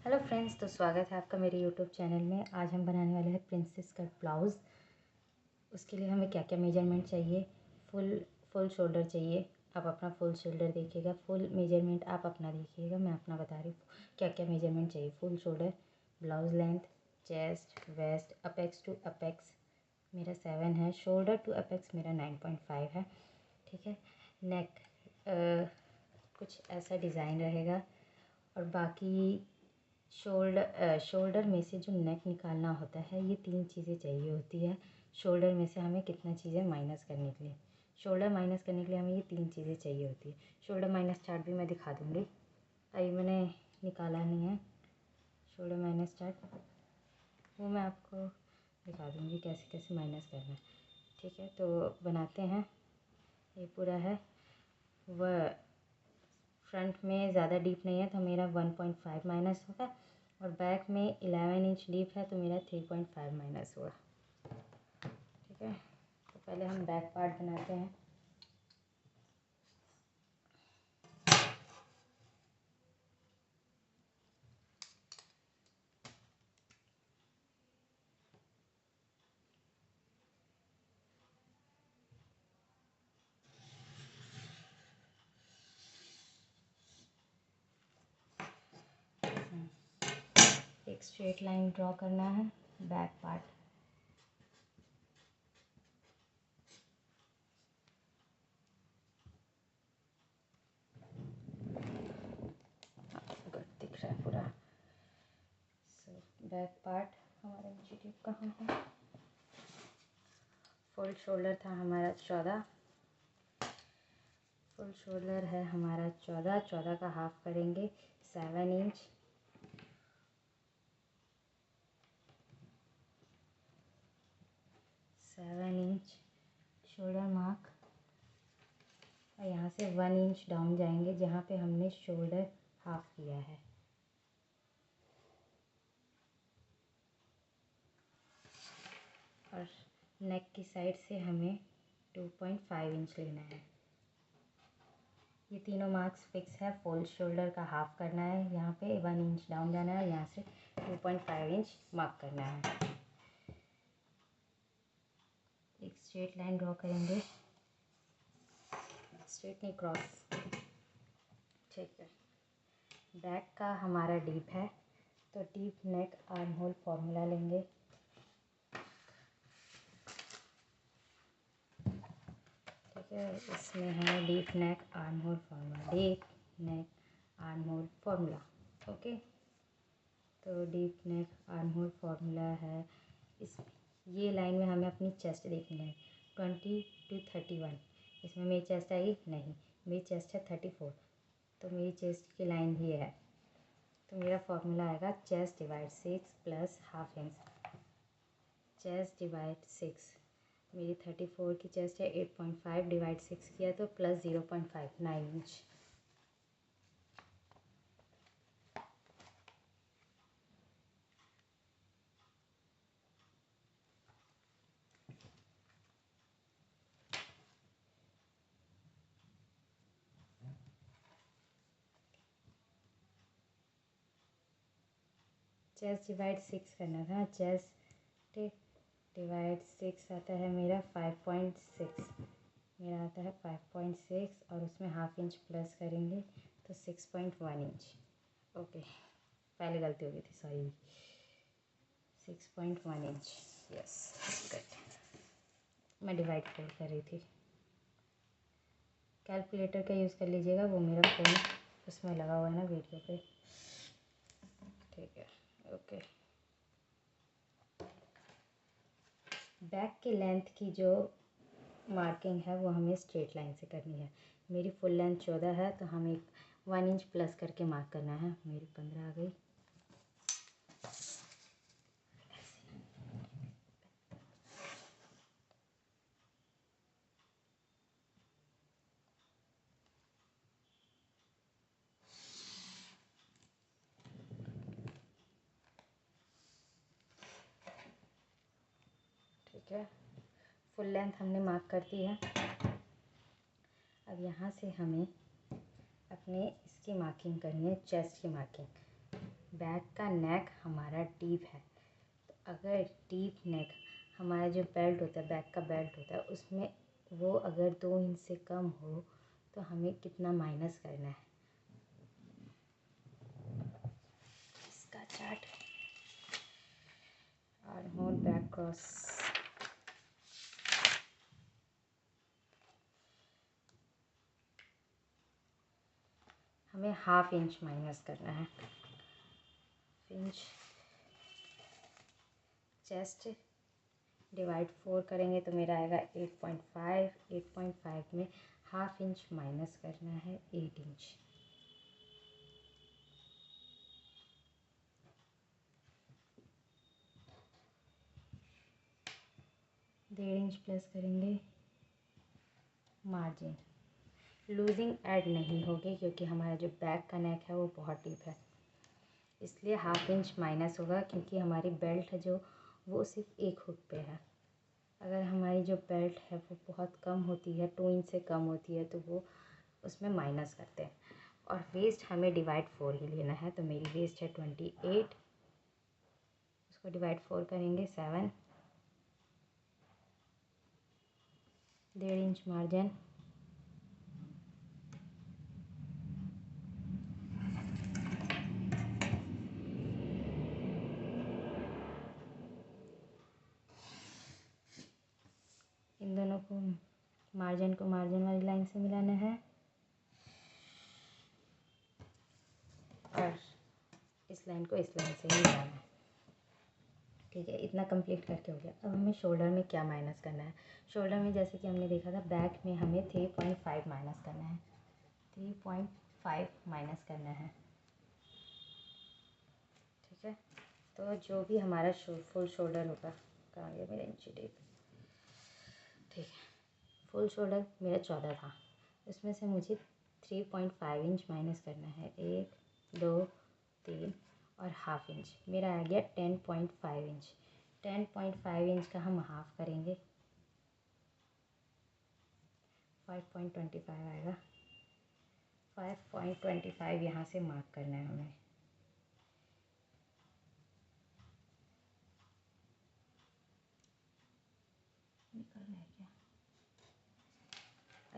Hello friends, तो स्वागत है आपका मेरे यूट्यूब चैनल में। आज हम बनाने वाले हैं प्रिंसेस कट ब्लाउज़। उसके लिए हमें क्या क्या मेजरमेंट चाहिए। फुल शोल्डर चाहिए। आप अपना फुल शोल्डर देखिएगा, फुल मेजरमेंट आप अपना देखिएगा, मैं अपना बता रही हूँ क्या क्या मेजरमेंट चाहिए। Full shoulder, blouse length, chest, waist, apex to apex मेरा 7 है, शोल्डर टू अपेक्स मेरा 9.5 है। ठीक है। नेक कुछ ऐसा डिज़ाइन रहेगा। और बाकी शोल्डर में से जो नेक निकालना होता है, ये 3 चीज़ें चाहिए होती है। शोल्डर में से हमें कितना चीज़ें माइनस करने के लिए, शोल्डर माइनस करने के लिए हमें ये 3 चीज़ें चाहिए होती है। शोल्डर माइनस चार्ट भी मैं दिखा दूँगी। अभी मैंने निकाला नहीं है शोल्डर माइनस चार्ट, वो मैं आपको दिखा दूँगी कैसे कैसे माइनस करना है। ठीक है, तो बनाते हैं। ये पूरा है, वह फ्रंट में ज़्यादा डीप नहीं है तो मेरा 1.5 माइनस होगा, और बैक में 11 इंच डीप है तो मेरा 3.5 माइनस हुआ। ठीक है, तो पहले हम बैक पार्ट बनाते हैं। एक स्ट्रेट लाइन ड्रॉ करना है बैक पार्ट। दिख रहा है पूरा। बैक पार्ट हमारा नीचे टिप कहाँ है। फुल शोल्डर था हमारा 14, फुल शोल्डर है हमारा 14 का हाफ करेंगे 7 इंच। 7 इंच शोल्डर मार्क, और यहाँ से 1 इंच डाउन जाएंगे जहाँ पे हमने शोल्डर हाफ किया है। और नेक की साइड से हमें 2.5 इंच लेना है। ये तीनों मार्क्स फिक्स है। फुल शोल्डर का हाफ करना है, यहाँ पे 1 इंच डाउन जाना है, यहाँ से 2.5 इंच मार्क करना है। एक स्ट्रेट लाइन ड्रॉ करेंगे, स्ट्रेट नहीं, क्रॉस। ठीक है। बैक का हमारा डीप है तो deep neck arm hole formula लेंगे। ठीक है, इसमें है deep neck arm hole formula, deep neck arm hole formula. Okay, तो deep neck arm hole formula है इस, ये लाइन में हमें अपनी चेस्ट देखनी है 20 to 31। इसमें मेरी चेस्ट आई नहीं, मेरी चेस्ट है 34, तो मेरी चेस्ट की लाइन ये है। तो मेरा फॉर्मूला आएगा chest divide 6 plus half inch. Chest divide 6, मेरी 34 की चेस्ट है, 8.5 डिवाइड 6 किया तो प्लस 0.5, 9 इंच। चेस्ट डिवाइड 6 करना था। चेस्ट डिवाइड 6 आता है मेरा 5.6, मेरा आता है 5.6, और उसमें हाफ इंच प्लस करेंगे तो 6.1 इंच। ओके, पहले गलती हो गई थी, सॉरी। 6.1 inch, yes good. मैं डिवाइड 4 कर रही थी। कैलकुलेटर का यूज़ कर लीजिएगा, वो मेरा फ़ोन उसमें लगा हुआ है ना वीडियो पे। ठीक है, ओके। बैक के लेंथ की जो मार्किंग है वो हमें स्ट्रेट लाइन से करनी है। मेरी फुल लेंथ 14 है तो हमें 1 इंच प्लस करके मार्क करना है। मेरी 15 आ गई। ठीक है, फुल लेंथ हमने मार्क कर दी है। अब यहाँ से हमें अपने इसकी मार्किंग करनी है, चेस्ट की मार्किंग। बैक का नेक हमारा डीप है, तो अगर डीप नेक हमारा जो बेल्ट होता है, बैक का बेल्ट होता है, उसमें वो अगर 2 इंच से कम हो तो हमें कितना माइनस करना है। इसका चार्ट और होल बैक क्रॉस, हमें ½ इंच माइनस करना है। इंच चेस्ट डिवाइड 4 करेंगे तो मेरा आएगा 8.5। 8.5 में ½ इंच माइनस करना है 8 इंच। ½ इंच प्लस करेंगे मार्जिन। लूजिंग ऐड नहीं होगी क्योंकि हमारा जो बैक का नेक है वो बहुत डीप है, इसलिए ½ इंच माइनस होगा, क्योंकि हमारी बेल्ट है जो वो सिर्फ एक हुक पे है। अगर हमारी जो बेल्ट है वो बहुत कम होती है, 2 इंच से कम होती है, तो वो उसमें माइनस करते हैं। और वेस्ट हमें डिवाइड 4 ही लेना है, तो मेरी वेस्ट है 28, उसको डिवाइड 4 करेंगे 7। ½ इंच मार्जिन, इन दोनों को मार्जिन वाली लाइन से मिलाना है और इस लाइन को इस लाइन से मिलाना है। ठीक है, इतना कंप्लीट करके हो गया। अब हमें शोल्डर में क्या माइनस करना है। शोल्डर में जैसे कि हमने देखा था, बैक में हमें 3.5 माइनस करना है। 3.5 माइनस करना है। ठीक है, तो जो भी हमारा फुल शोल्डर होगा, कहाँ गया मेरा इंची टेप। ठीक है, फुल शोल्डर मेरा 14 था, उसमें से मुझे 3.5 इंच माइनस करना है। 1 2 3 और ½ इंच, मेरा आ गया 10.5 इंच। 10.5 इंच का हम हाफ करेंगे, 5.25 आएगा। 5.25 यहाँ से मार्क करना है हमें। निकलना है क्या?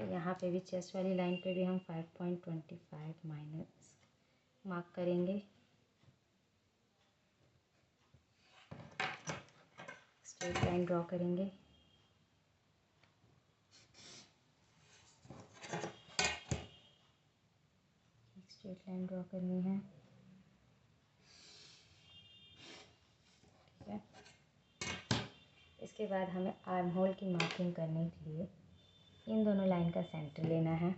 यहाँ पे भी चेस्ट वाली लाइन पे भी हम 5.25 माइनस मार्क करेंगे। स्ट्रेट लाइन ड्रॉ करेंगे। स्ट्रेट लाइन ड्रॉ करनी है। ठीक है, इसके बाद हमें आर्म होल की मार्किंग करने के लिए इन दोनों लाइन का सेंटर लेना है।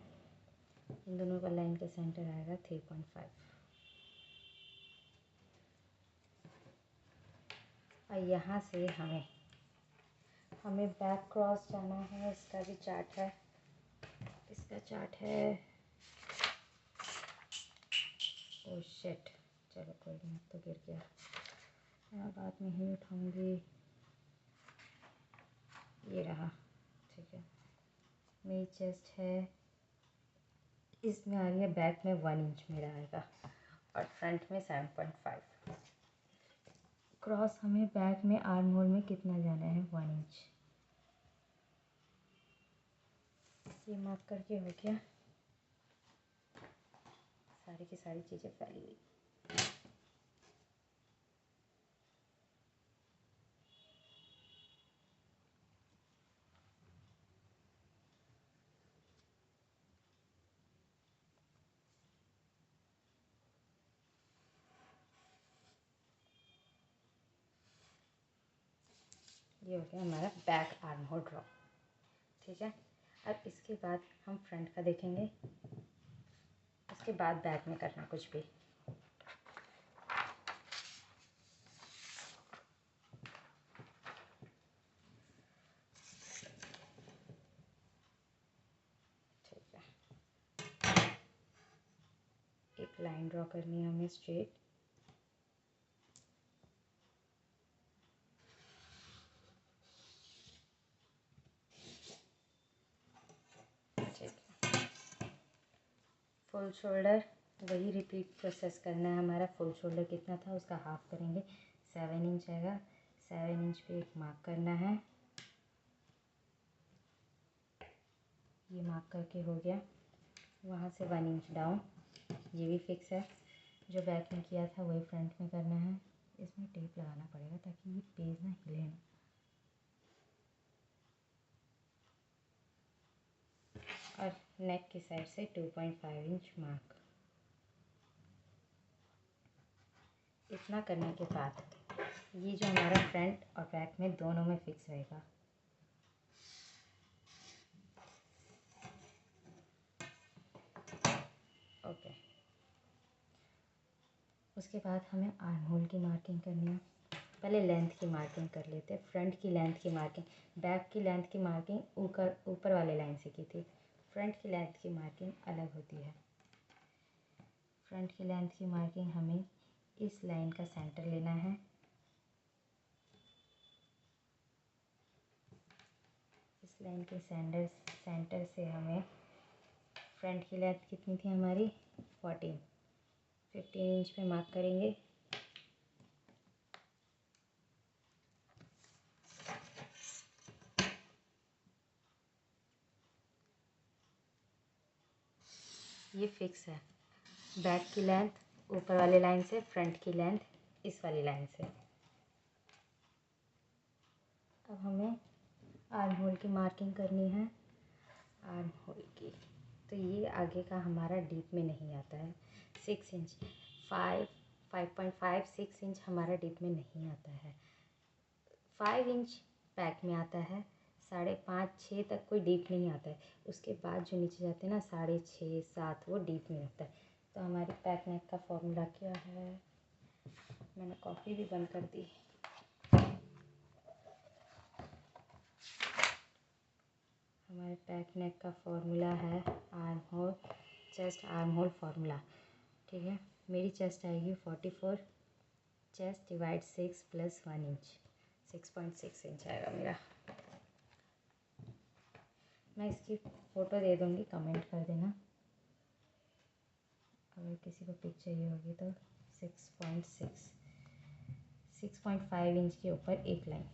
इन दोनों का लाइन का सेंटर आएगा 3.5 और यहाँ से हमें बैक क्रॉस जाना है। इसका भी चार्ट है, इसका चार्ट है। ओह शिट, चलो कोई नहीं, अब तो गिर गया, मैं बाद में ही उठाऊंगी। ये रहा। ठीक है, मेरी चेस्ट है, इसमें आ रही है बैक में 1 इंच मेरा आएगा और फ्रंट में 7.5। क्रॉस हमें बैक में आर्म होल में कितना जाना है, 1 इंच। ये मार्क करके हो गया। सारी की सारी चीज़ें फैली हुई। ये हो गया हमारा बैक आर्म होल ड्रॉ। ठीक है, अब इसके बाद हम फ्रंट का देखेंगे, उसके बाद बैक में करना कुछ भी। ठीक है, एक लाइन ड्रॉ करनी है हमें स्ट्रेट। ठीक है, फुल शोल्डर वही रिपीट प्रोसेस करना है। हमारा फुल शोल्डर कितना था उसका हाफ करेंगे, 7 इंच आएगा। 7 इंच पे एक मार्क करना है, ये मार्क करके हो गया। वहाँ से 1 इंच डाउन, ये भी फिक्स है। जो बैक में किया था वही फ्रंट में करना है। इसमें टेप लगाना पड़ेगा ताकि ये पेज ना हिले ना। और नेक की साइड से 2.5 इंच मार्क। इतना करने के बाद ये जो हमारा फ्रंट और बैक में दोनों में फिक्स रहेगा। ओके, उसके बाद हमें आर्म होल की मार्किंग करनी है। पहले लेंथ की मार्किंग कर लेते हैं। फ्रंट की लेंथ की मार्किंग, बैक की लेंथ की मार्किंग ऊपर वाले लाइन से की थी। फ्रंट की लेंथ की मार्किंग अलग होती है। फ्रंट की लेंथ की मार्किंग हमें इस लाइन का सेंटर लेना है। इस लाइन के सेंटर से हमें फ्रंट की लेंथ कितनी थी हमारी 15 इंच पे मार्क करेंगे। ये फिक्स है। बैक की लेंथ ऊपर वाली लाइन से, फ्रंट की लेंथ इस वाली लाइन से। अब हमें आर्म होल की मार्किंग करनी है। आर्म होल की तो ये आगे का हमारा डीप में नहीं आता है। 6 इंच 5.5 6 इंच हमारा डीप में नहीं आता है। 5 इंच बैक में आता है। 5.5 6 तक कोई डीप नहीं आता है। उसके बाद जो नीचे जाते हैं ना 6.5 7 वो डीप में आता है। तो हमारी बैक नेक का फॉर्मूला क्या है, मैंने कॉपी भी बंद कर दी। हमारे बैक नेक का फॉर्मूला है arm hole, chest arm hole formula. ठीक है, मेरी चेस्ट आएगी 44, चेस्ट डिवाइड 6 + 1 इंच, 6.6 इंच आएगा मेरा। मैं इसकी फ़ोटो दे दूँगी, कमेंट कर देना अगर किसी को पिक चाहिए होगी तो। 6.5 इंच के ऊपर एक लाइन।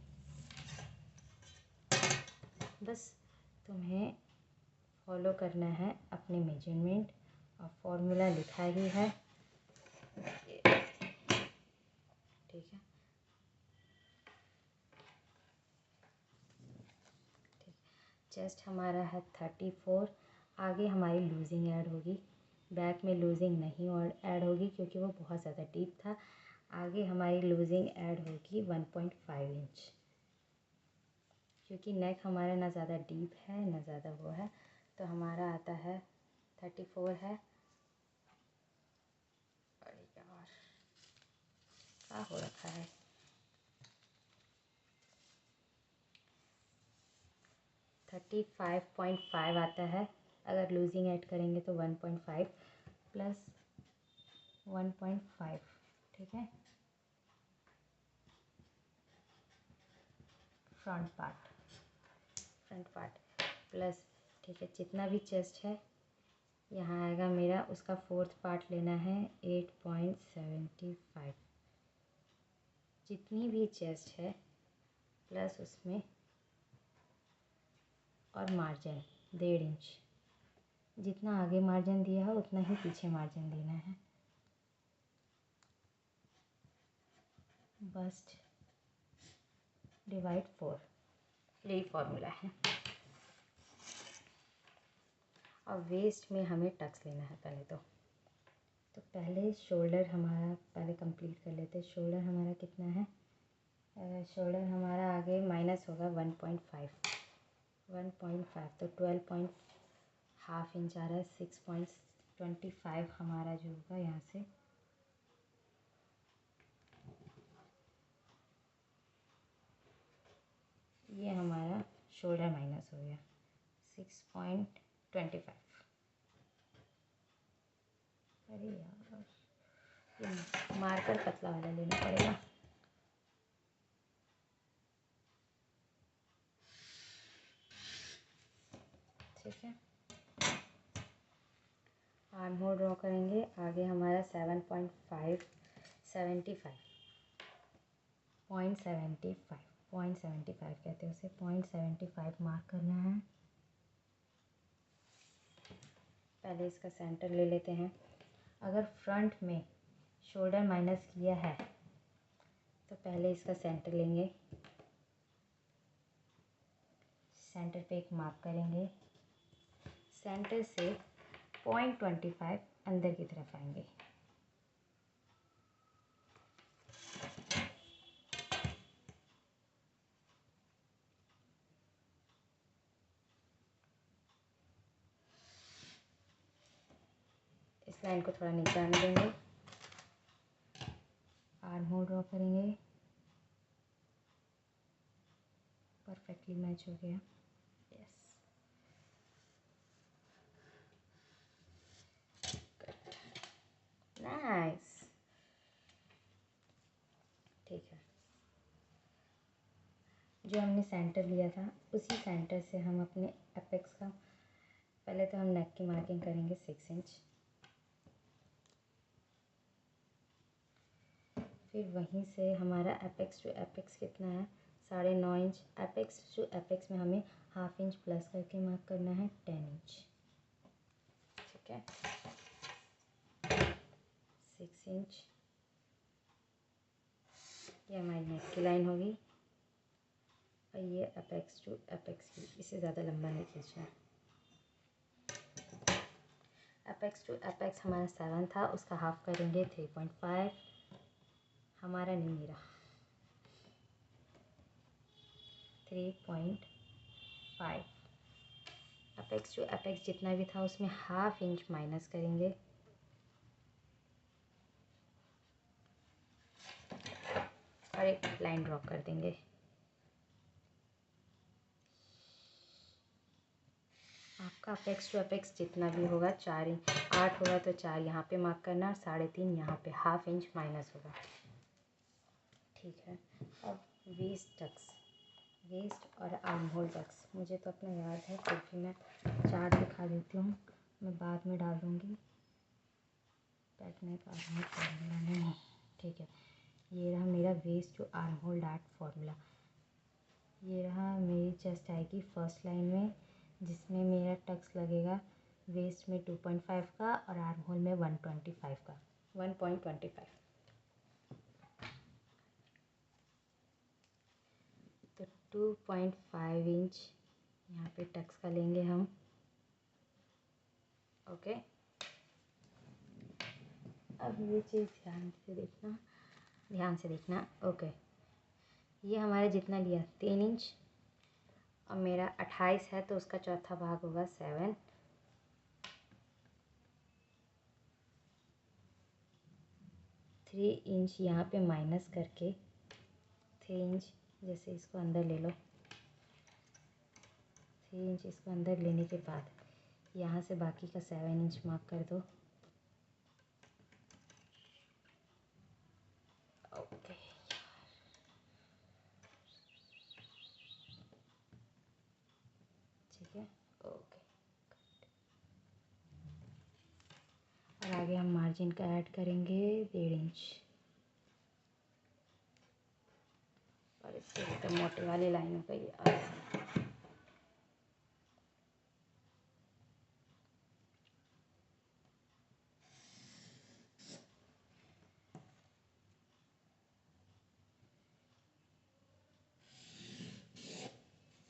बस तुम्हें फॉलो करना है अपने मेजरमेंट, और फॉर्मूला लिखा ही है। ठीक है, चेस्ट हमारा है 34। आगे हमारी लूजिंग ऐड होगी, बैक में लूजिंग नहीं और ऐड होगी क्योंकि वो बहुत ज़्यादा डीप था। आगे हमारी लूजिंग ऐड होगी 1.5 इंच, क्योंकि नेक हमारा ना ज़्यादा डीप है ना ज़्यादा वो है। तो हमारा आता है 34 है। अरे यार क्या हो रखा है, 35.5 आता है। अगर लूजिंग ऐड करेंगे तो 1.5 + 1.5। ठीक है, फ्रंट पार्ट प्लस, ठीक है, जितना भी चेस्ट है यहाँ आएगा मेरा, उसका 4th पार्ट लेना है 8.75। जितनी भी चेस्ट है प्लस उसमें और मार्जिन 1.5 इंच। जितना आगे मार्जिन दिया है उतना ही पीछे मार्जिन देना है। बस्ट डिवाइड 4, यही फॉर्मूला है। और वेस्ट में हमें टक्स लेना है पहले तो पहले शोल्डर हमारा पहले कंप्लीट कर लेते हैं। शोल्डर हमारा कितना है, शोल्डर हमारा आगे माइनस होगा 1.5 तो 12.5 इंच आ रहा है। 6.25 हमारा जो होगा यहाँ से, ये हमारा शोल्डर माइनस हो गया 6.25। अरे यार ये मार्कर पतला वाला लेना पड़ेगा। ठीक है, आर्म होल ड्रॉ करेंगे। आगे हमारा 7.5 75 0.75 कहते हैं उसे, 0.75 मार्क करना है। पहले इसका सेंटर ले लेते हैं। अगर फ्रंट में शोल्डर माइनस किया है तो पहले इसका सेंटर लेंगे, सेंटर पे एक मार्क करेंगे, सेंटर से 0.25 अंदर की तरफ आएंगे। इस लाइन को थोड़ा नीचे आने देंगे। आर्म होल ड्रॉ करेंगे। परफेक्टली मैच हो गया। यस, नाइस, ठीक है। जो हमने सेंटर लिया था उसी सेंटर से हम अपने एपेक्स का, पहले तो हम नेक की मार्किंग करेंगे 6 इंच, फिर वहीं से हमारा एपेक्स टू एपेक्स कितना है 9.5 इंच। एपेक्स टू एपेक्स में हमें हाफ इंच प्लस करके मार्क करना है 10 इंच, ठीक है। 6 इंच ये हमारी नेक की लाइन होगी और ये एपेक्स टू एपेक्स की, इससे ज़्यादा लंबा नहीं खींचना। एपेक्स टू एपेक्स हमारा 7 था, उसका हाफ करेंगे 3.5, हमारा नहीं मेरा 3.5। एपेक्स टू एपेक्स जितना भी था उसमें हाफ इंच माइनस करेंगे और एक लाइन ड्रॉ कर देंगे। आपका अपेक्स टू अपेक्स जितना भी होगा 8 होगा तो 4 यहाँ पे मार्क करना और 3.5 यहाँ पे हाफ इंच माइनस होगा, ठीक है। अब वेस्ट और आर्म होल टक्स मुझे तो अपना याद है, फिर भी मैं चार्ट दिखा देती हूँ, मैं बाद में डाल दूँगी। बैठने का फार्मूला नहीं, ठीक है। ये रहा मेरा waist to arm hole dart formula. ये रहा मेरी चेस्ट आएगी फर्स्ट लाइन में, जिसमें मेरा टक्स लगेगा वेस्ट में 2.5 का और आर्म होल में 1.25 का, 1.25। तो 2.5 इंच यहाँ पे टक्स का लेंगे हम, ओके। अब ये चीज़ ध्यान से देखना, ओके। ये हमारा जितना लिया 3 इंच और मेरा 28 है तो उसका चौथा भाग होगा 7। 3 इंच यहाँ पे माइनस करके 3 इंच, जैसे इसको अंदर ले लो, 3 इंच इसको अंदर लेने के बाद यहाँ से बाकी का 7 इंच मार्क कर दो, ओके। ठीक है, ओके। और आगे हम मार्जिन का ऐड करेंगे 1.5 इंच और इससे एकदम मोटे वाली लाइन हो गई यार।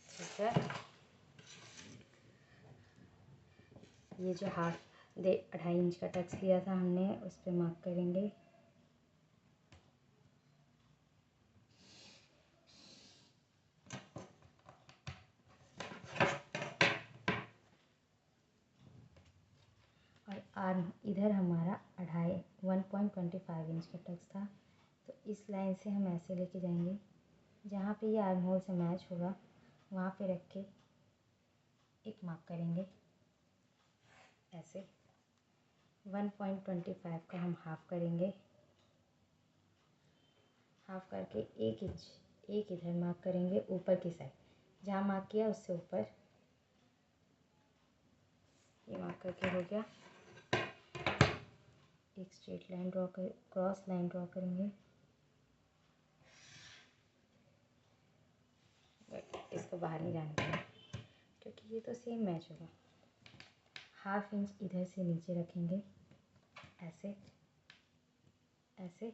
ठीक है, ये जो 2.5 इंच का टक्स लिया था हमने उस पर मार्क करेंगे, और आर्म इधर हमारा 1.25 इंच का टक्स था, तो इस लाइन से हम ऐसे लेके जाएंगे, जहाँ पे ये आर्म होल से मैच होगा वहाँ पे रख के एक मार्क करेंगे ऐसे। 1.25 का हम हाफ करेंगे, हाफ करके 1 इंच एक इधर मार्क करेंगे ऊपर की साइड, जहाँ मार्क किया उससे ऊपर, ये मार्क करके हो गया। एक स्ट्रेट लाइन ड्रॉ कर, क्रॉस लाइन ड्रॉ करेंगे। बट इसको बाहर नहीं जाने देना क्योंकि ये तो सेम मैच होगा। 1/2 इंच इधर से नीचे रखेंगे ऐसे ऐसे,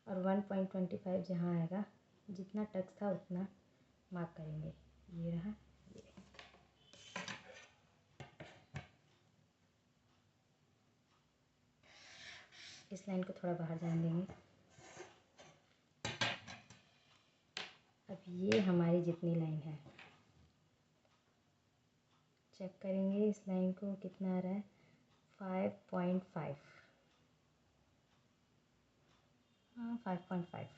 और 1.25 जहाँ आएगा, जितना टक्स था उतना मार्क करेंगे। ये रहा ये। इस लाइन को थोड़ा बाहर जाने देंगे। अब ये हमारी जितनी लाइन है, चेक करेंगे इस लाइन को कितना आ रहा है। 5.5, हाँ 5.5।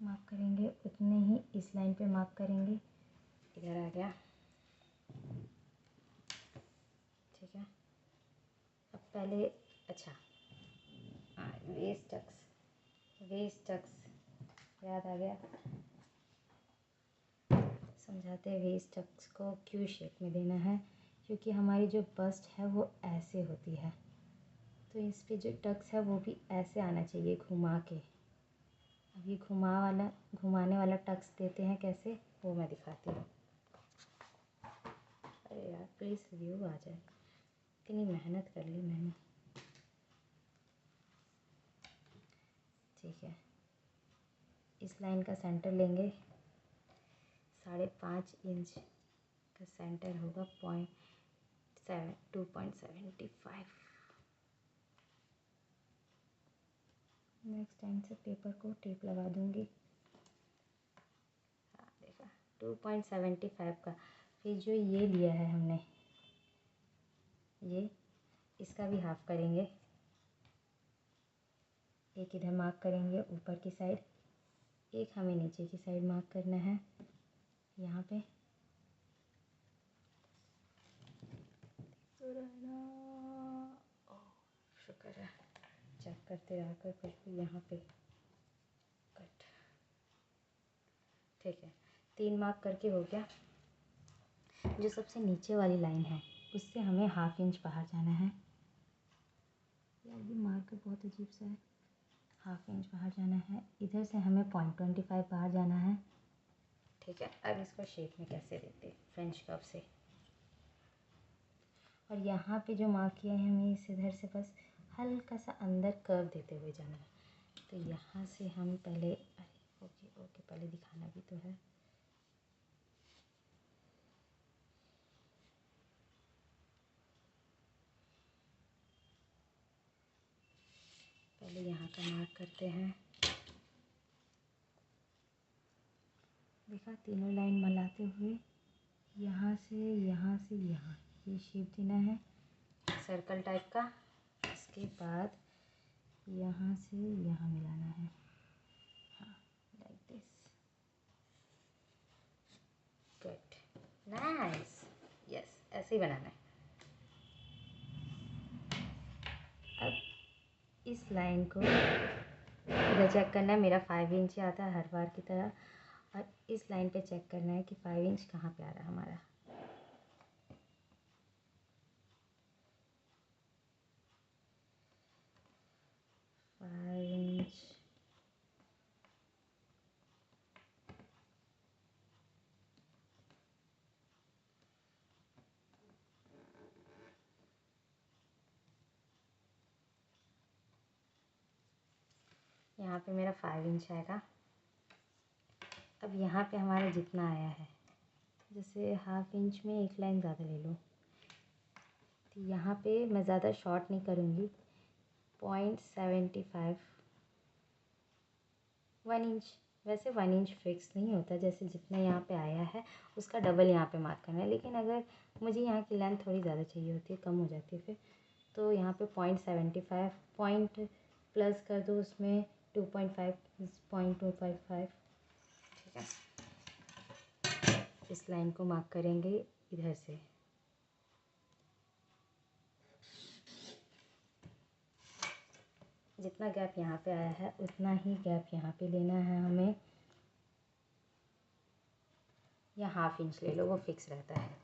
मार्क करेंगे उतने ही इस लाइन पे मार्क करेंगे। इधर आ गया, ठीक है। अब पहले अच्छा वेस्ट टक्स याद आ गया। समझाते हैं, वेस्ट टक्स को क्यू शेप में देना है क्योंकि हमारी जो बस्ट है वो ऐसे होती है, तो इस पे जो टक्स है वो भी ऐसे आना चाहिए घुमा के। अब ये घुमाने वाला टक्स देते हैं कैसे, वो मैं दिखाती हूँ। अरे यार प्लीज़ व्यू आ जाए, इतनी मेहनत कर ली मैंने। ठीक है, इस लाइन का सेंटर लेंगे, 5.5 इंच का सेंटर होगा 2.75। नेक्स्ट टाइम से पेपर को टेप लगा दूंगी। हाँ देखा, 2.75 का। फिर जो ये लिया है हमने, ये इसका भी हाफ करेंगे। एक इधर मार्क करेंगे ऊपर की साइड, एक हमें नीचे की साइड मार्क करना है यहाँ पे। तो रहना, शुक्र है, चेक करते रहा कर कुछ भी यहाँ पे कट। ठीक है, 3 मार्क करके हो गया। जो सबसे नीचे वाली लाइन है उससे हमें 1/2 इंच बाहर जाना है। यार ये मार्कर बहुत अजीब सा है। 1/2 इंच बाहर जाना है, इधर से हमें 0.25 बाहर जाना है। ठीक है, अब इसको शेप में कैसे देते, फ्रेंच कर्व से। और यहाँ पे जो मार्क किया है हमें इस इधर से बस हल्का सा अंदर कर्व देते हुए जाना है। तो यहाँ से हम पहले, अरे ओके पहले दिखाना भी तो है। पहले यहाँ का मार्क करते हैं। देखा, तीनों लाइन मिलाते हुए यहाँ से यहाँ से यहाँ, ये शेप देना है सर्कल टाइप का। इसके बाद यहाँ से यहाँ मिलाना है, हाँ like this. Good, nice, yes ऐसे ही बनाना है। अब इस लाइन को इधर चेक करना है, मेरा 5 इंच आता है हर बार की तरह। और इस लाइन पे चेक करना है कि 5 इंच कहाँ पे आ रहा है हमारा। यहाँ पे मेरा 5 इंच आएगा। अब यहाँ पे हमारा जितना आया है, जैसे 1/2 इंच में एक लाइन ज़्यादा ले लो, तो यहाँ पे मैं ज़्यादा शॉर्ट नहीं करूँगी। 0.75, 1 इंच। वैसे 1 इंच फिक्स नहीं होता, जैसे जितना यहाँ पे आया है उसका डबल यहाँ पे मार्क करना है। लेकिन अगर मुझे यहाँ की लेंथ थोड़ी ज़्यादा चाहिए होती है, कम हो जाती है फिर, तो यहाँ पे 0.75 पॉइंट प्लस कर दो उसमें 2.5, 0.255। ठीक है, इस लाइन को मार्क करेंगे इधर से। जितना गैप यहाँ पे आया है उतना ही गैप यहाँ पे लेना है हमें। या हाफ इंच ले लो, वो फिक्स रहता है।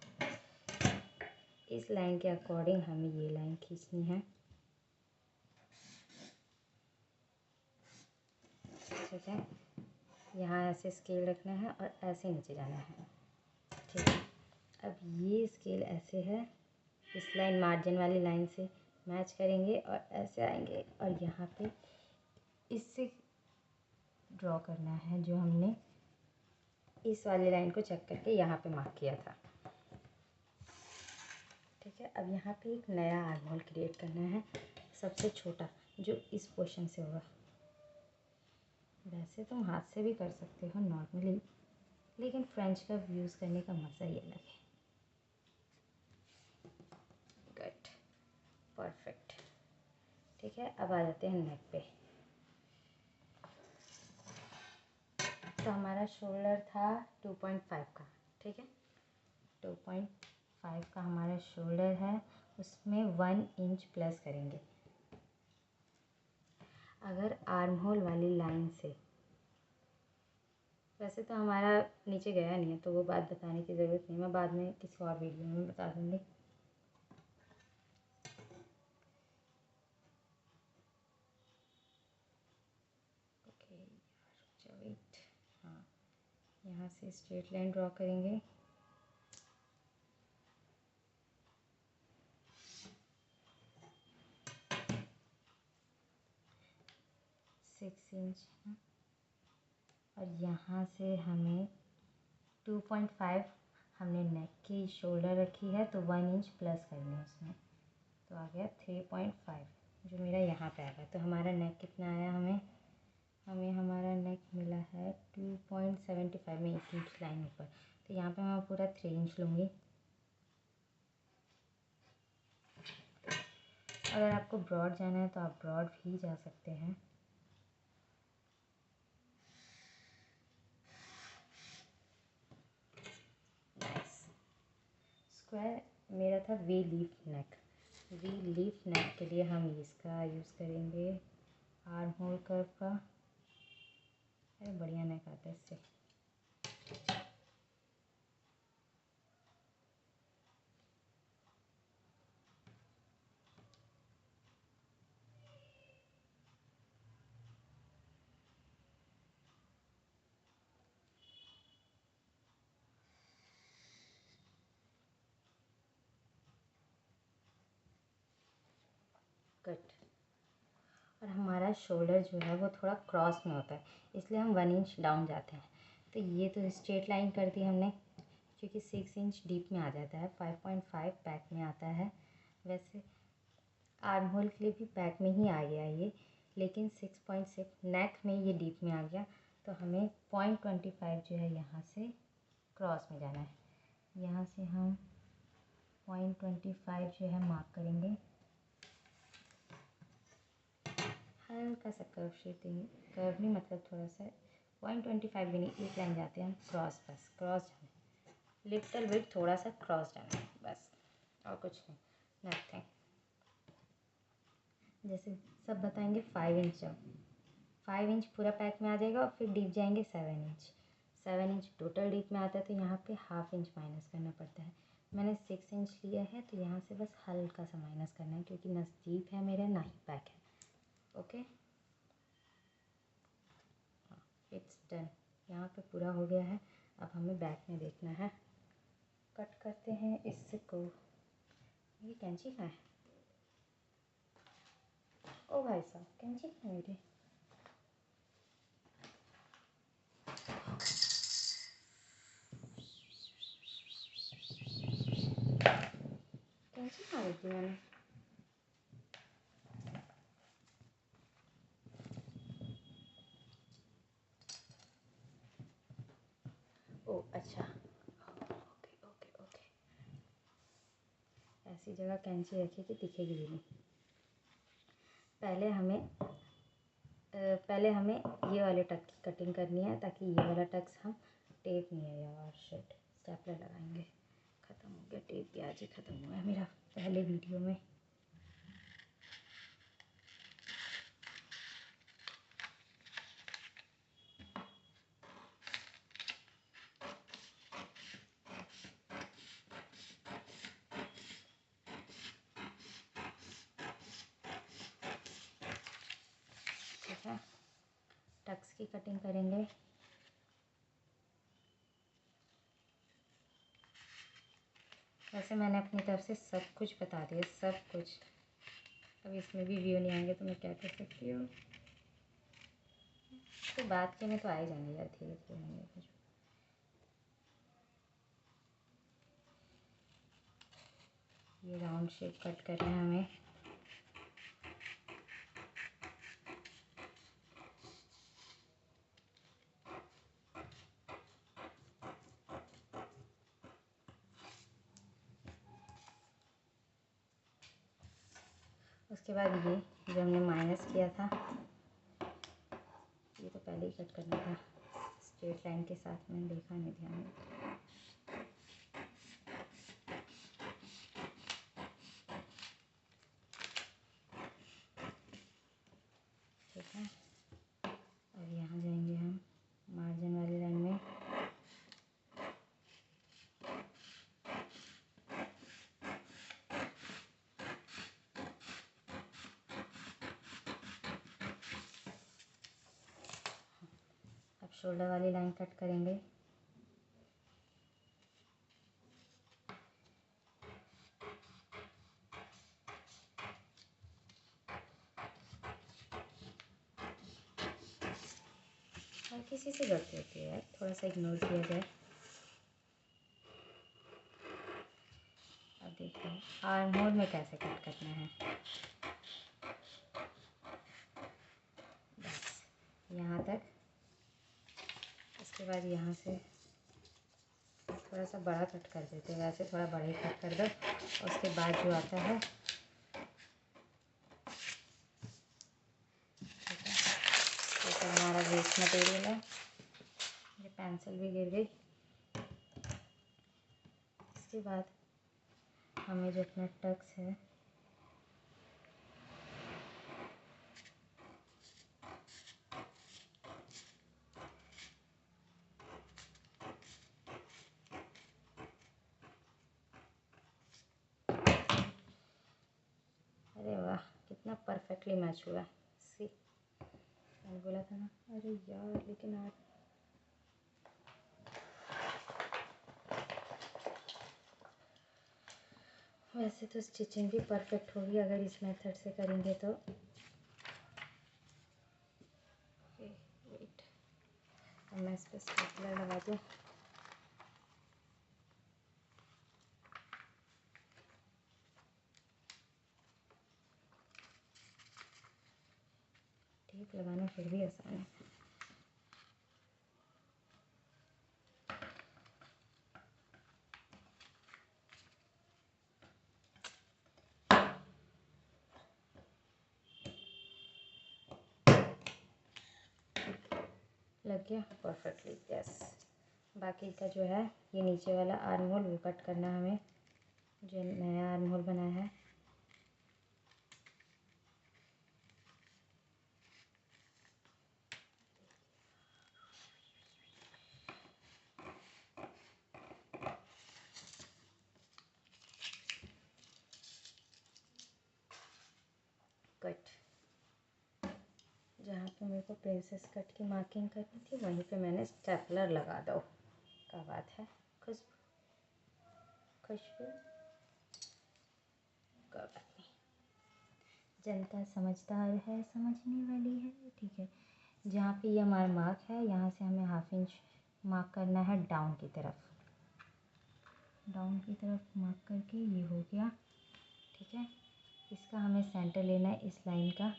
इस लाइन के अकॉर्डिंग हमें ये लाइन खींचनी है, ठीक है। यहाँ ऐसे स्केल रखना है और ऐसे नीचे जाना है, ठीक है। अब ये स्केल ऐसे है, इस लाइन मार्जिन वाली लाइन से मैच करेंगे और ऐसे आएंगे और यहाँ पे इससे ड्रॉ करना है जो हमने इस वाली लाइन को चेक करके यहाँ पे मार्क किया था, ठीक है। अब यहाँ पे एक नया आर्म होल क्रिएट करना है, सबसे छोटा जो इस पोर्शन से होगा। वैसे तुम हाथ से भी कर सकते हो नॉर्मली, लेकिन फ्रेंच कर्व यूज़ करने का मज़ा ही अलग है। गुड, परफेक्ट, ठीक है। अब आ जाते हैं नेक पे। तो हमारा शोल्डर था 2.5 का, ठीक है। 2.5 का हमारा शोल्डर है, उसमें 1 इंच प्लस करेंगे। अगर आर्म होल वाली लाइन से, वैसे तो हमारा नीचे गया नहीं है तो वो बात बताने की ज़रूरत नहीं, मैं बाद में किसी और वीडियो में बता दूँगी। ओके यार, वेट, हाँ, यहाँ से स्ट्रेट लाइन ड्रॉ करेंगे। सिक्स इंच, और यहाँ से हमें 2.5 हमने नेक की शोल्डर रखी है तो 1 इंच प्लस करनी है उसमें, तो आ गया 3.5 जो मेरा यहाँ पे आएगा। तो हमारा नेक कितना आया, हमें हमारा नेक मिला है 2.75 में 1 इंच लाइन ऊपर, तो यहाँ पे मैं पूरा 3 इंच लूँगी। अगर आपको ब्रॉड जाना है तो आप ब्रॉड भी जा सकते हैं। स्क्वायर मेरा था V leaf neck. V leaf neck के लिए हम इसका यूज़ करेंगे आर्म होल कर्व का। अरे बढ़िया नेक आता है इससे। कट। और हमारा शोल्डर जो है वो थोड़ा क्रॉस में होता है, इसलिए हम 1 इंच डाउन जाते हैं। तो ये तो स्ट्रेट लाइन कर दी हमने, क्योंकि 6 इंच डीप में आ जाता है, 5.5 बैक में आता है। वैसे आर्म होल के लिए भी बैक में ही आ गया ये, लेकिन 6.6 नेक में ये डीप में आ गया, तो हमें 0.25 जो है यहाँ से क्रॉस में जाना है। यहाँ से हम 0.25 जो है मार्क करेंगे, हल्का सा कर्व शेप देंगे, कर्व नहीं मतलब थोड़ा सा 0.25 भी नहीं, एक लाइन जाते हैं हम क्रॉस, बस क्रॉस जाना है, लिटिल बिट थोड़ा सा क्रॉस जाना है बस, और कुछ नहीं, नथिंग। जैसे सब बताएंगे 5 इंच जाओ, 5 इंच पूरा पैक में आ जाएगा, और फिर डीप जाएंगे 7 इंच। 7 इंच टोटल डीप में आता है, तो यहाँ पे हाफ इंच माइनस करना पड़ता है। मैंने 6 इंच लिया है, तो यहाँ से बस हल्का सा माइनस करना है, क्योंकि नज़दीक है मेरे, ना ही पैक है। Okay, it's done. यहाँ पे पूरा हो गया है। अब हमें बैक में देखना है। कट करते हैं इससे को। ये कैंची कहाँ है? ओ भाई साहब, कैंची कहाँ है मेरी? कैंची कहाँ रखी मैंने? ओ अच्छा, ओके ओके ओके। ऐसी जगह कैंची रखी कि दिखेगी भी नहीं। पहले हमें ये वाले टक की कटिंग करनी है, ताकि ये वाला टक्स हम टेप नहीं है यार, शिट, स्टेपलर लगाएंगे। ख़त्म हो गया टेप भी, आज ही ख़त्म हुआ है मेरा पहले वीडियो में। इसकी कटिंग करेंगे। वैसे मैंने अपनी तरफ से सब कुछ बता दिया, सब कुछ। अब इसमें भी व्यू नहीं आएंगे तो मैं क्या कर सकती हूँ। तो बात के में तो आ ही जाएंगे यार, धीरे धीरे आएंगे कुछ। ये राउंड शेप कट करना है हमें। उसके बाद ये जो हमने माइनस किया था, ये तो पहले ही कट करना था स्ट्रेट लाइन के साथ, मैंने देखा नहीं ध्यान में। ठीक है, अब यहाँ जाएंगे हम मार्जिन वाली लाइन में। अब शोल्डर वाली लाइन कट करेंगे। हर किसी से गलती होती है यार, थोड़ा सा इग्नोर किया जाए। अब देखते हैं आर्म होल में कैसे कट करना है। बस यहाँ तक। इसके बाद यहाँ से थोड़ा सा बड़ा कट कर देते हैं, वैसे थोड़ा बड़ा ही कट कर दो। और उसके बाद जो आता है, ठीक है, ये तो हमारा वेस्ट मटेरियल है। ये पेंसिल भी गिर गई। इसके बाद हमें जो अपना टक्स है, अरे वाह कितना परफेक्टली मैच हुआ। सी, मैंने बोला था ना, अरे यार लेकिन आप वैसे तो स्टिचिंग भी परफेक्ट होगी अगर इस मेथड से करेंगे तो। वेट, अब मैं इस पर स्टेपलर लगा दूँ। टेप लगाना फिर भी आसान है। लग गया परफेक्टली, यस। बाकी का जो है ये नीचे वाला आर्म होल वो कट करना है हमें, जो नया आर्म होल बना है। कट, जहाँ पे मेरे को प्रिंसेस कट की मार्किंग करनी थी वहीं पे मैंने स्टेपलर लगा दो। क्या बात है, खुशबू खुशबू। कोई बात नहीं, जनता समझदार है, समझने वाली है। ठीक है, जहाँ पे ये हमारा मार्क है यहाँ से हमें 1/2 इंच मार्क करना है डाउन की तरफ। डाउन की तरफ मार्क करके ये हो गया। ठीक है, इसका हमें सेंटर लेना है इस लाइन का।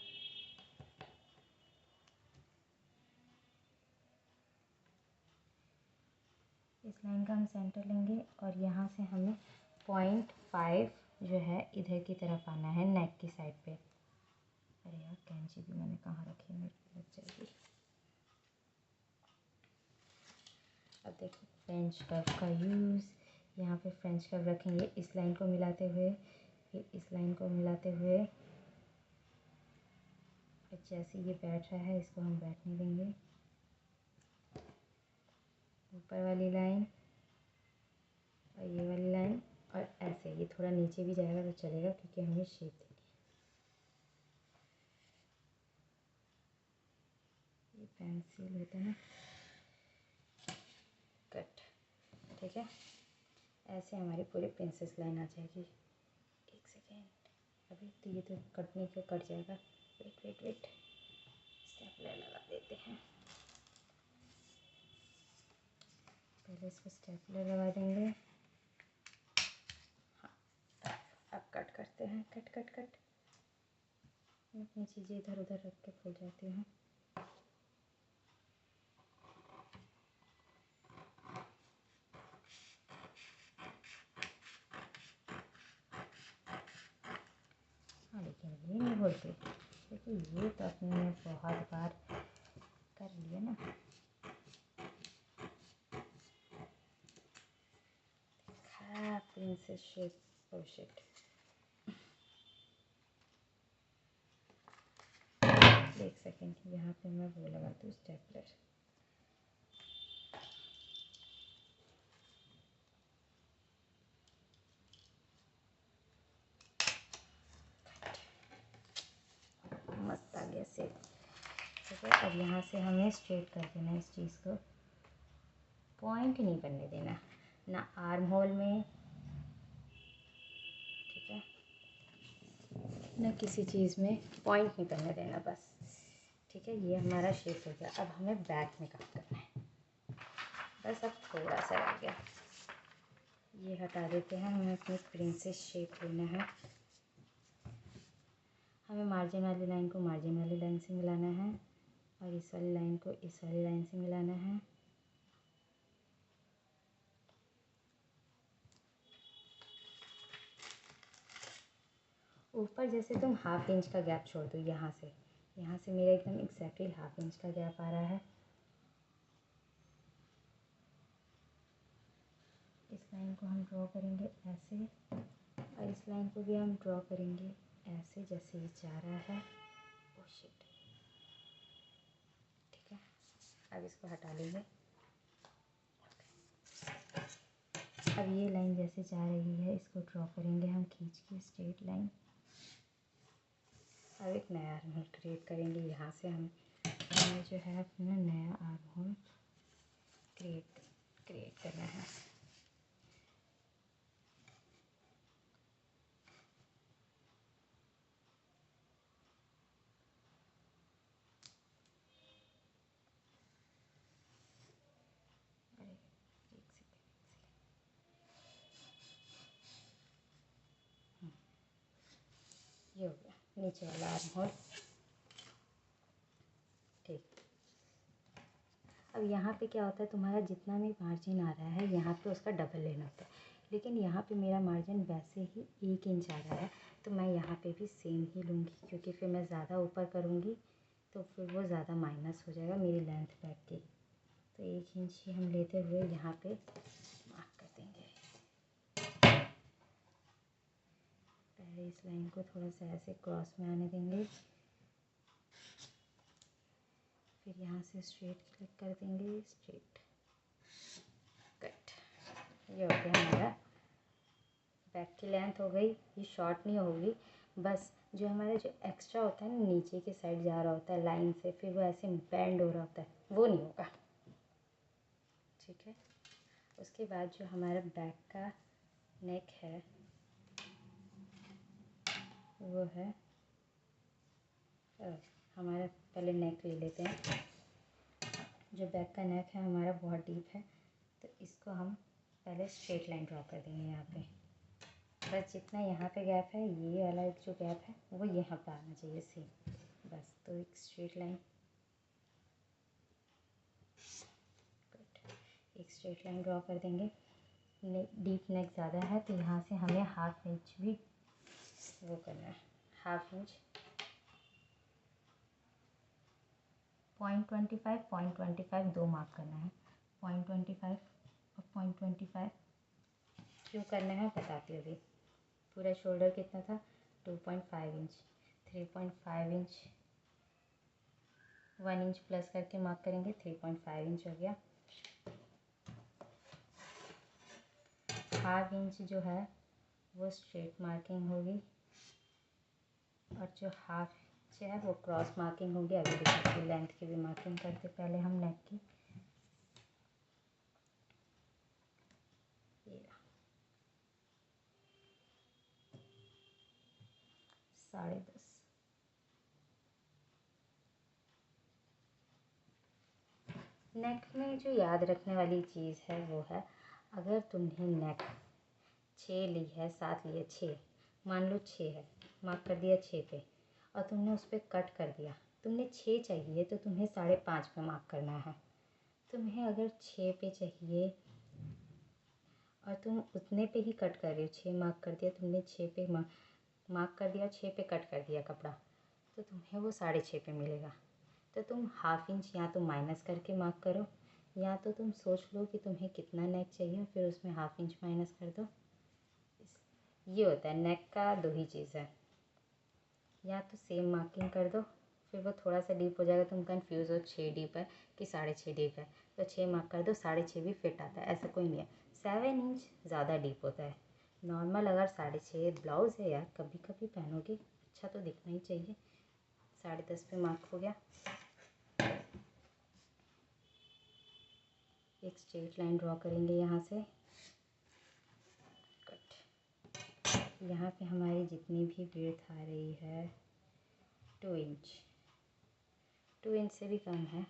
इस लाइन का हम सेंटर लेंगे और यहाँ से हमें 0.5 जो है इधर की तरफ आना है नेक की साइड पे। अरे यार कैंची भी मैंने कहाँ रखी है, मेरे को लग जाएगी। अब देखो फ्रेंच कर्व का यूज़, यहाँ पे फ्रेंच कर्व रखेंगे इस लाइन को मिलाते हुए, फिर इस लाइन को मिलाते हुए। फिर जैसे ये बैठ रहा है इसको हम बैठने देंगे। ऊपर वाली लाइन और ये वाली लाइन, और ऐसे ये थोड़ा नीचे भी जाएगा तो चलेगा क्योंकि हमें शेप देनी है। ये पेंसिल होता है ना, कट। ठीक है, ऐसे हमारी पूरी प्रिंसेस लाइन आ जाएगी। एक सेकेंड, अभी तो ये तो कटने के कट जाएगा। वेट वेट वेट, स्टेपलर लगा देते हैं। पहले इसको स्टेपलर लगा देंगे। हाँ, अब कट करते हैं। Cut cut cut. मैं अपनी चीज़ें इधर उधर रख के भूल जाती हूँ। हाँ, लेकिन ये नहीं बोलते, क्योंकि ये तो अपने बहुत बार कर लिया ना। हाँ, प्रिंसेस शेप। ओ शिट, एक सेकेंड, यहाँ पे मैं वो लगा दूँ स्टेपलर। मस्त आ गया सेप। ठीक है, अब यहाँ से हमें स्ट्रेट कर देना है इस चीज़ को। पॉइंट नहीं बनने देना ना आर्म होल में, ठीक है, ना किसी चीज़ में पॉइंट नहीं करने देना बस। ठीक है, ये हमारा शेप हो गया। अब हमें बैक में कट करना है बस। अब थोड़ा सा रह गया, ये हटा देते हैं। हमें अपनी प्रिंसेस शेप लेना है। हमें मार्जिन वाली लाइन को मार्जिन वाली लाइन से मिलाना है और इस वाली लाइन को इस वाली लाइन से मिलाना है। ऊपर जैसे तुम हाफ इंच का गैप छोड़ दो, यहाँ से मेरा एकदम एग्जैक्टली हाफ इंच का गैप आ रहा है। इस लाइन को हम ड्रॉ करेंगे ऐसे, और इस लाइन को भी हम ड्रॉ करेंगे ऐसे जैसे ये चाह रहा है। ओह शिट, ठीक है, अब इसको हटा लेंगे। अब ये लाइन जैसे जा रही है इसको ड्रॉ करेंगे हम खींच के स्ट्रेट लाइन। अब एक नया आर्म होल क्रिएट करेंगे। यहाँ से हमें जो है अपना नया आर्म होल क्रिएट करना है। अरे एक सेकेंड, ये हो गया नीचे वाला आर्म होल। ठीक, अब यहाँ पे क्या होता है, तुम्हारा जितना भी मार्जिन आ रहा है यहाँ पे उसका डबल लेना होता है। लेकिन यहाँ पे मेरा मार्जिन वैसे ही 1 इंच आ रहा है, तो मैं यहाँ पे भी सेम ही लूँगी, क्योंकि फिर मैं ज़्यादा ऊपर करूँगी तो फिर वो ज़्यादा माइनस हो जाएगा मेरी लेंथ बैक की। तो 1 इंच ही हम लेते हुए यहाँ पे मार्क कर देंगे। पहले इस लाइन को थोड़ा सा ऐसे क्रॉस में आने देंगे, फिर यहाँ से स्ट्रेट क्लिक कर देंगे, स्ट्रेट कट। ये हो गया हमारा बैक की लेंथ हो गई। ये शॉर्ट नहीं होगी, बस जो हमारा जो एक्स्ट्रा होता है ना नीचे के साइड जा रहा होता है लाइन से, फिर वो ऐसे बेंड हो रहा होता है, वो नहीं होगा। ठीक है, उसके बाद जो हमारा बैक का नेक है वो है हमारा, पहले नेक ले लेते हैं। जो बैक का नेक है हमारा बहुत डीप है, तो इसको हम पहले स्ट्रेट लाइन ड्रॉ कर देंगे यहाँ पे। बस जितना यहाँ पे गैप है, ये वाला एक जो गैप है वो यहाँ पे आना चाहिए सेम, बस। तो एक स्ट्रेट लाइन, एक स्ट्रेट लाइन ड्रॉ कर देंगे। डीप नेक ज़्यादा है तो यहाँ से हमें हाफ इंच भी वो करना है, हाफ इंच, 0.25 दो मार्क करना है। 0.25 और 0.25 क्यों करना है बताती हूँ अभी। पूरा शोल्डर कितना था, 2.5 इंच, 3.5 इंच, 1 इंच प्लस करके मार्क करेंगे, 3.5 इंच हो गया। हाफ इंच जो है वो स्ट्रेट मार्किंग होगी, और जो हाफ है वो क्रॉस मार्किंग हो गया। अभी देखिए लेंथ की भी मार्किंग करते पहले हम नेक की। ये 10.5। नेक में जो याद रखने वाली चीज़ है वो है, अगर तुमने नेक 6 ली है, 7 ली है, 6 मान लो 6 है, मार्क कर दिया 6 पे, और तुमने उस पर कट कर दिया। तुमने 6 चाहिए तो तुम्हें 5.5 पे मार्क करना है। तुम्हें अगर 6 पे चाहिए और तुम उतने पे ही कट कर रहे हो, 6 मार्क कर दिया तुमने, 6 पे मार्क कर दिया, 6 पे कट कर दिया कपड़ा, तो तुम्हें वो 6.5 पे मिलेगा। तो तुम ½ इंच या तो माइनस करके मार्क करो, या तो तुम सोच लो कि तुम्हें कितना नेक चाहिए, फिर उसमें ½ इंच माइनस कर दो। ये होता है नेक का 2 ही चीज़ है, या तो सेम मार्किंग कर दो, फिर वो थोड़ा सा डीप हो जाएगा, तुम कंफ्यूज हो 6 डीप है कि 6.5 डीप है, तो 6 मार्क कर दो, 6.5 भी फिट आता है, ऐसा कोई नहीं है। 7 इंच ज़्यादा डीप होता है। नॉर्मल अगर 6.5 ब्लाउज़ है यार, कभी कभी पहनोगे, अच्छा तो दिखना ही चाहिए। 10.5 पे मार्क हो गया। एक स्ट्रेट लाइन ड्रॉ करेंगे यहाँ से, कट। यहाँ पे हमारी जितनी भी विड्थ आ रही है 2 इंच, 2 इंच से भी कम है,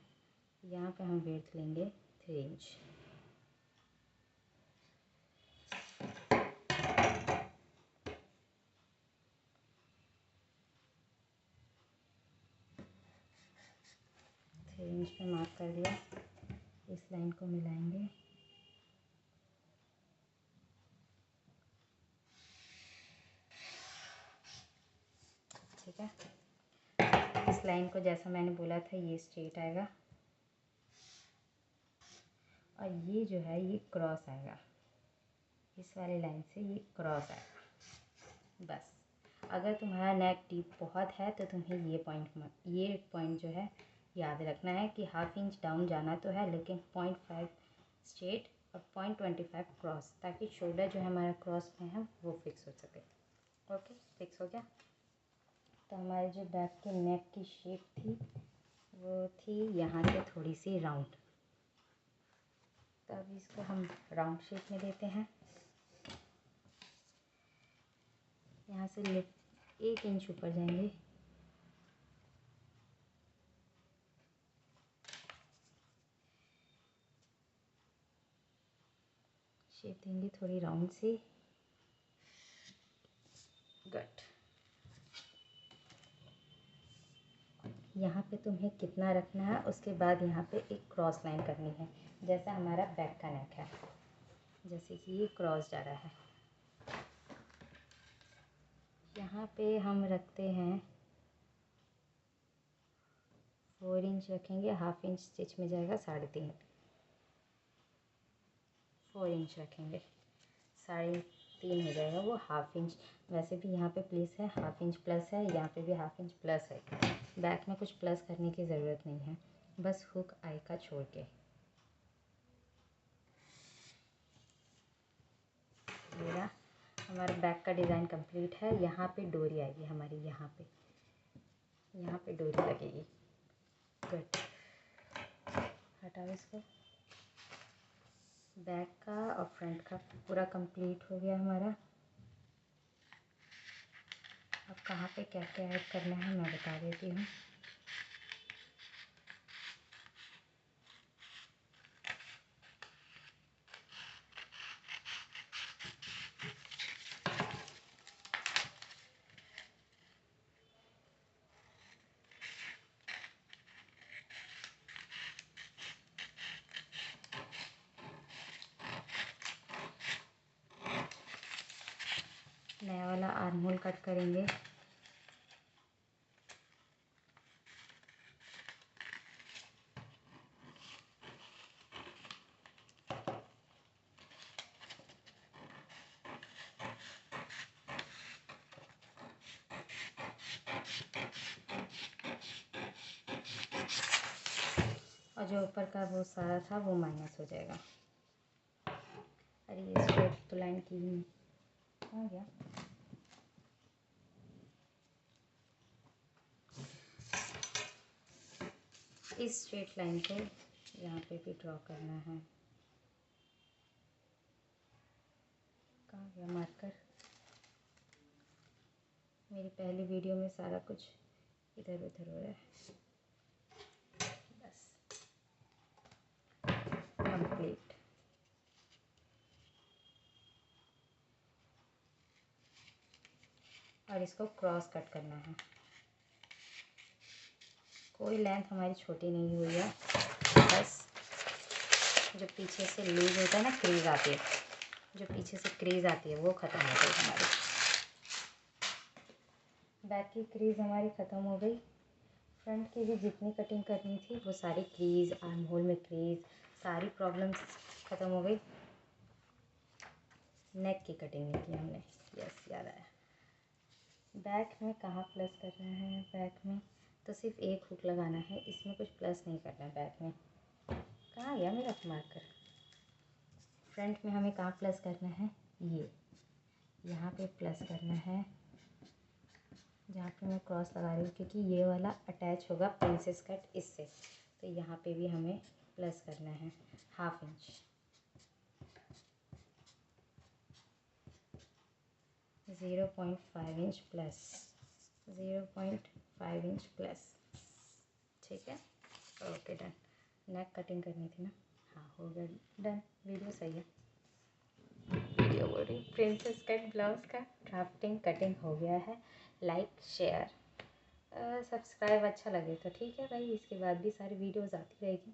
यहाँ पे हम विड्थ लेंगे 3 इंच। इंच पे मार्क कर दिया। इस लाइन को मिलाएंगे, ठीक है। इस लाइन को जैसा मैंने बोला था ये स्ट्रेट आएगा, और ये जो है ये क्रॉस आएगा, इस वाली लाइन से ये क्रॉस आएगा। बस अगर तुम्हारा नेक डीप बहुत है तो तुम्हें ये पॉइंट जो है याद रखना है कि ½ इंच डाउन जाना तो है, लेकिन 0.5 स्ट्रेट और 0.25 क्रॉस, ताकि शोल्डर जो है हमारा क्रॉस में है वो फिक्स हो सके। ओके, फिक्स हो गया। तो हमारी जो बैक के नेक की शेप थी वो थी यहाँ से थोड़ी सी राउंड, तो अब इसको हम राउंड शेप में देते हैं। यहाँ से 1 इंच ऊपर जाएंगे, शेप देंगे थोड़ी राउंड सी, गट। यहाँ पे तुम्हें कितना रखना है, उसके बाद यहाँ पे एक क्रॉस लाइन करनी है, जैसा हमारा बैक का नेक है, जैसे कि ये क्रॉस जा रहा है। यहाँ पे हम रखते हैं 4 इंच रखेंगे, ½ इंच स्टिच में जाएगा 3.5, 4 इंच रखेंगे, 3.5 हो जाएगा वो ½ इंच। वैसे भी यहाँ पे प्लेस है ½ इंच प्लस है, यहाँ पे भी ½ इंच प्लस है। बैक में कुछ प्लस करने की ज़रूरत नहीं है, बस हुक आई का छोड़ के। मेरा हमारा बैक का डिज़ाइन कंप्लीट है। यहाँ पे डोरी आएगी हमारी, यहाँ पे डोरी लगेगी। गुड, हटाओ इसको। बैक का और फ्रंट का पूरा कंप्लीट हो गया हमारा। अब कहाँ पे क्या क्या ऐड करना है मैं बता देती हूँ। नया वाला आर्म होल कट करेंगे। और जो ऊपर का वो सारा था वो माइनस हो जाएगा। अरे ये स्ट्रेट तो लाइन की ही नहीं, कहाँ गया। इस स्ट्रेट लाइन को यहाँ पे भी ड्रॉ करना है। कहाँ गया मार्कर? मेरी पहली वीडियो में सारा कुछ इधर उधर हो रहा है। बस कंप्लीट। और इसको क्रॉस कट करना है। कोई लेंथ हमारी छोटी नहीं हुई है, बस जो पीछे से लूज होता है ना, क्रीज आती है, जो पीछे से क्रीज आती है वो ख़त्म हो गई हमारी। बैक की क्रीज हमारी ख़त्म हो गई। फ्रंट की भी जितनी कटिंग करनी थी वो सारी क्रीज, आर्म होल में क्रीज, सारी प्रॉब्लम्स ख़त्म हो गई। नेक की कटिंग नहीं की हमने, यस याद आया। बैक में कहाँ प्लस करना है? बैक में तो सिर्फ एक हुक लगाना है, इसमें कुछ प्लस नहीं करना है बैक में। कहाँ गया मेरा मार्कर? फ्रंट में हमें कहाँ प्लस करना है? ये यहाँ पे प्लस करना है, जहाँ पे मैं क्रॉस लगा रही हूँ, क्योंकि ये वाला अटैच होगा प्रिंसेस कट इससे, तो यहाँ पे भी हमें प्लस करना है 1/2 inch. 0.5 inch plus, 0.5 inch plus. ठीक है, ओके डन। नेक कटिंग करनी थी ना? हाँ हो गया डन। वीडियो सही है, वीडियो बोल रही, प्रिंसेस कट ब्लाउज़ का ड्राफ्टिंग कटिंग हो गया है। लाइक शेयर सब्सक्राइब अच्छा लगे तो ठीक है भाई, इसके बाद भी सारी वीडियोज़ आती रहेगी।